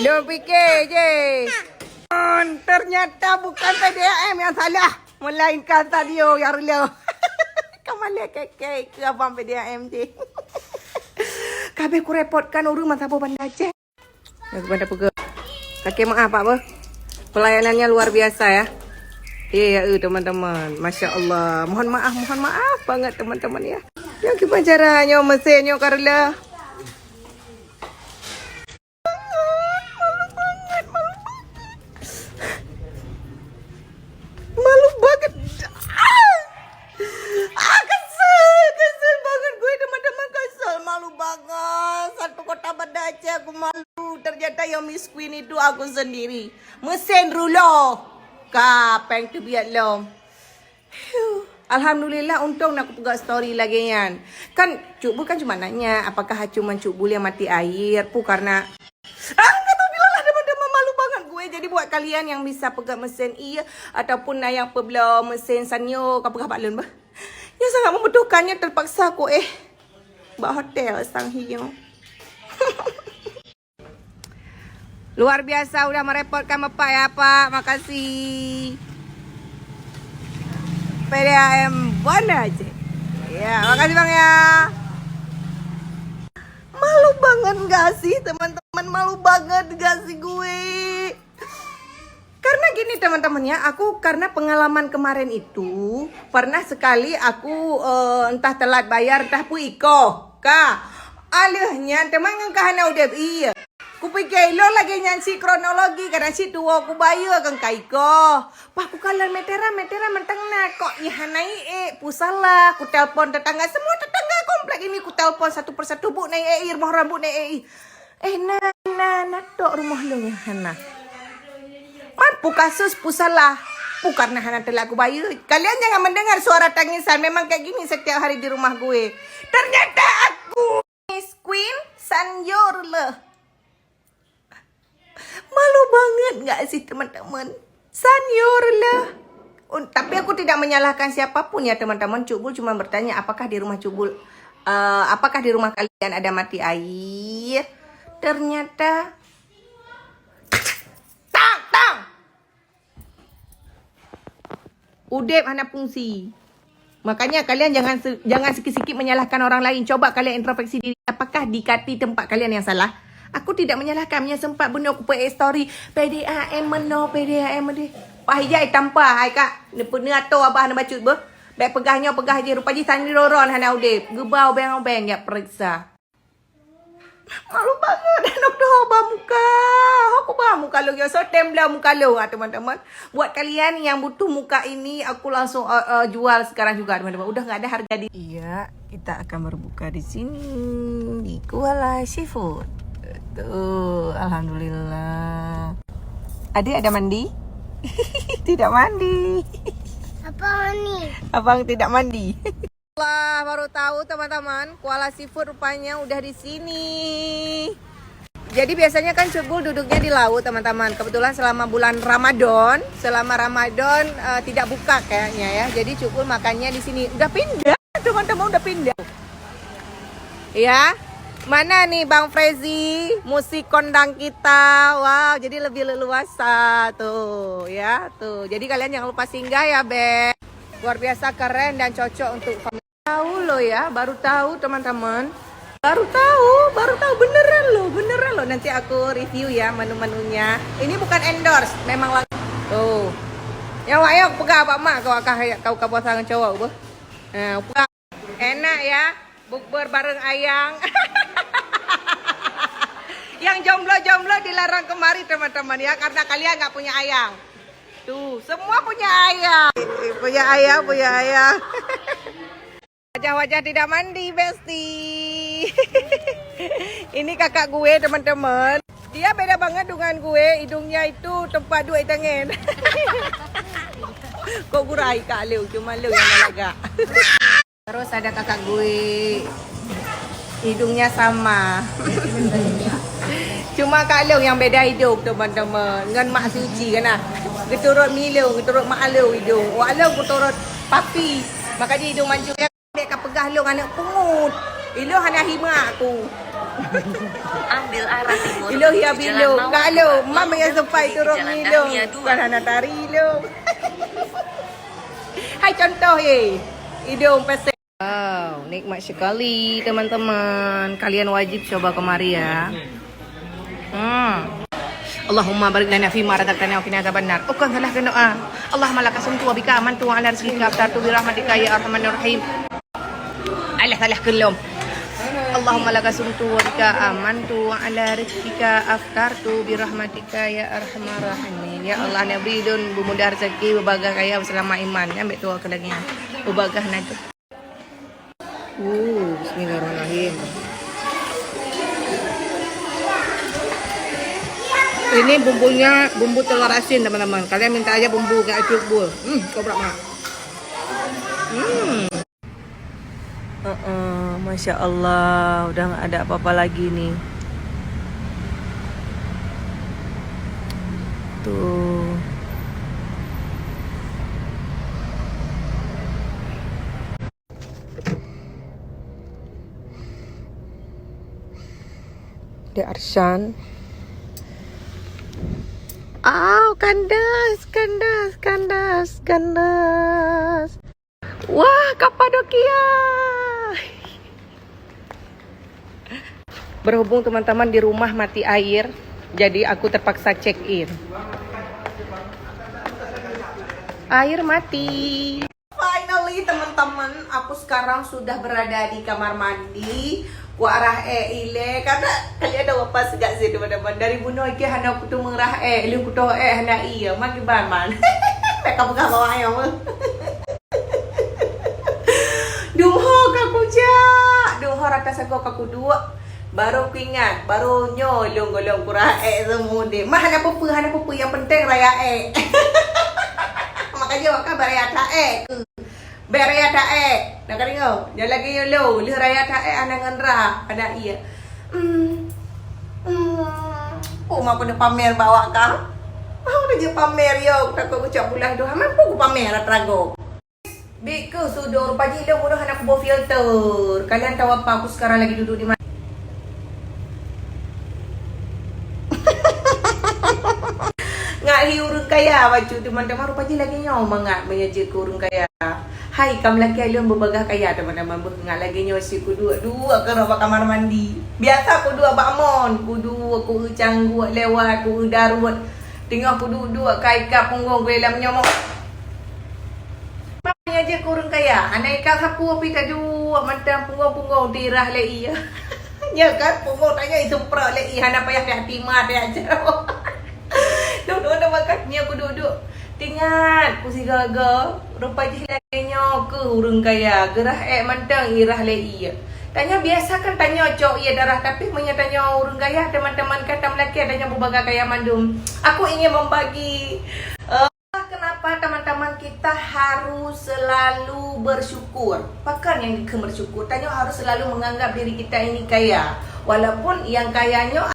Dia fikir je. Ternyata bukan PDAM yang salah, melainkan Sadio yang rela. Kemana kek ke abang PDAM je. Kabeh ku repotkan orang masa apa bandar je. Aku bandar pergi. Kakek maaf Pak apa? Pelayanannya luar biasa ya. Ya teman-teman. Masya Allah. Mohon maaf banget teman-teman ya. Yang gimana caranya mesinnya Karla? Malu banget. Kesel banget gue teman-teman, kesel, malu banget. Satu kota Banda Aceh aku malu. Ternyata yang Miss Queen itu aku sendiri. Mesin rulo. Kapeng tu biar lo. Alhamdulillah untung aku pegang story lagi kan. Kan Cuk Bu kan cuma nanya apakah cuma Cuk Bu yang mati air. Karena nggak tahu bilang lah teman-teman, malu banget gue. Jadi buat kalian yang bisa pegang mesin iya ataupun yang pebela mesin sanyo kapag lun bah. Yang sangat membutuhkannya terpaksa aku buat hotel sang hiyo. Luar biasa udah merepotkan Bapak ya Pak. Makasih. PDAM Banda Aceh. Ya, makasih Bang ya. Malu banget gak sih teman-teman? Malu banget gak sih gue? Karena gini teman-teman ya, aku karena pengalaman kemarin itu pernah sekali aku entah telat bayar entah pu iko. Alihnya teman ngangkahana udah iya. Ku pikir lo lagi nyansi kronologi karena si tua ku bayar kan kaiko. Pak ku kalan metera menteng nak kok nyahanai pusala. Ku telpon tetangga semua tetangga komplek ini ku telpon satu persatu bu naik air mau rambut naik air. Nak tok rumah lo nyahana. Mampu kasus pusala. Karena hana telah aku bayar. Kalian jangan mendengar suara tangisan. Memang kayak gini setiap hari di rumah gue. Ternyata aku Miss Queen Sanyorle. Malu banget gak sih teman-teman? Sanyorle. Tapi aku tidak menyalahkan siapapun ya teman-teman. Cukbul cuma bertanya apakah di rumah Cukbul apakah di rumah kalian ada mati air? Ternyata Udep hana fungsi. Makanya kalian jangan sikit-sikit menyalahkan orang lain. Coba kalian introspeksi diri. Apakah di kati tempat kalian yang salah? Aku tidak menyalahkan. Punya sempat benda aku buat story. PDAM meno, PDAM meno. Pahijai tanpa. Hai kak. Ni atau abah nak baca ber. Baik pegahnya pegah je. Rupa je sandi roron hana Udep. Gebau beng-beng ya periksa. Malu banget. Nak dah muka. Aku bah muka lo. So tembla muka lo teman-teman. Buat kalian yang butuh muka ini, aku langsung jual sekarang juga teman-teman. Udah nggak ada harga di. Iya, kita akan berbuka di sini di Kuala Seafood. Tuh, alhamdulillah. Adik ada mandi? Tidak mandi. Apa ni? Abang tidak mandi. Wah, baru tahu teman-teman, Kuala Seafood rupanya udah di sini. Jadi biasanya kan Cukbul duduknya di laut teman-teman. Kebetulan selama bulan Ramadan, tidak buka kayaknya ya. Jadi Cukbul makannya di sini. Udah pindah, teman-teman udah pindah. Ya, mana nih Bang Frezi, musik kondang kita. Wow, jadi lebih leluasa tuh, ya tuh. Jadi kalian jangan lupa singgah ya, Be. Luar biasa keren dan cocok untuk family. Tahu lo ya, baru tahu teman-teman. Baru tahu beneran lo. Nanti aku review ya menu-menunya. Ini bukan endorse, memang lagi. Tuh. Ya ayo pegang apa mak kau pasangan cowok, Bu. Nah, enak ya. Bukber bareng ayang. Yang jomblo-jomblo dilarang kemari teman-teman ya, karena kalian nggak punya ayang. Tuh, semua punya ayang. Punya ayang. Wajah-wajah tidak mandi, Besti. Ini kakak gue, teman-teman. Dia beda banget dengan gue. Hidungnya itu tempat dua tangan. Kok gurai kak Leo, cuma Leo yang agak. Terus ada kakak gue. Hidungnya sama. Cuma Kak Leo yang beda hidung teman-teman. Dengan Mak Suci kan lah. Keturut Milo, keturut Mak Leo hidung. Wak Leo keturut Papi. Maka dia hidung mancung. Dia kan pegah Leo anak pungut. Ilo hana hima aku. Ambil arah timur. Ilo ya Jalan bilo. Mawar Kalau dua, mama yang lalu sampai belok turun kiri Jalan ilo. Dahlia dua. Bukan anak tari ilo. Hai contoh ye. Hidung pesek. Wow, nikmat sekali teman-teman. Kalian wajib coba kemari ya. Allahumma barik lana fi ma razaqtana wa qina adzabannar. Ukun salah doa. Allahumma laka sumtu wa bika amantu wa ala rizqika aftartu bi rahmatika ya arhamar rahim. Allah salah kelum. Allahumma laka sumtu wa bika amantu wa ala rizqika aftartu bi rahmatika ya arhamar rahimin. Ya Allah nabridun bumudah rezeki berbagai kaya selama iman. Ambil tu kelagi. Berbagai naga. Bismillahirrahmanirrahim. Ini bumbunya bumbu telur asin teman-teman. Kalian minta aja bumbu gak cukup. Kobrak mak. Masya Allah, udah gak ada apa-apa lagi nih. Tuh. Ada Arshan. Kandas. Wah, Kapadokia. Berhubung teman-teman di rumah mati air, jadi aku terpaksa check in. Air mati. Finally teman-teman, aku sekarang sudah berada di kamar mandi. Ku arah ile karena kali ada wapas gak sih teman-teman dari bunuh ke hana aku tu mengrah lu ku tu hana iya magi ban. Mereka buka bawah ayo. Dumho kaku ja. Dumho ratas aku dua. Baru ku ingat, baru nyolong golong kurah semua deh. Mah hana pupu yang penting raya Makanya wak baraya ta Beraya tae, nak keringo. Dia lagi yo lih raya tae ana ngendra, ada iya. Oh mak kena pamer bawa kang. Mau dia pamer yo, tak kau ucap bulan tu. Mampu ku pamer atrago. Biku sudur pagi dah mudah anak bawa filter. Kalian tahu apa aku sekarang lagi duduk di mana? Ngai urang kaya baju teman-teman rupanya lagi nyaw mangak menyaji ke urang kaya. Hai kam laki alun berbagah kaya teman-teman bengat lagi nyaw si ku dua ke rumah kamar mandi. Biasa ku dua bakmon, ku dua ku canggu lewat ku darut. Tengok ku duduk kai ka punggung belam nyomok. Menyaji ke urang kaya. Anai ka sapu api ka dua macam punggung tirah le iya. Ya kan punggung tanya itu pra le iya hana payah hati mat ya jero. Duduk ada makanya aku duduk. Tingat, ku si gaga. Rupanya lagi ke urang kaya. Gerah mantang irah le iya. Tanya biasa kan tanya cok iya darah. Tapi menyatanya urang kaya. Teman-teman kata melaki adanya berbagai kaya mandum. Aku ingin membagi. Kenapa teman-teman kita harus selalu bersyukur? Bahkan yang bersyukur. Tanya harus selalu menganggap diri kita ini kaya. Walaupun yang kayanya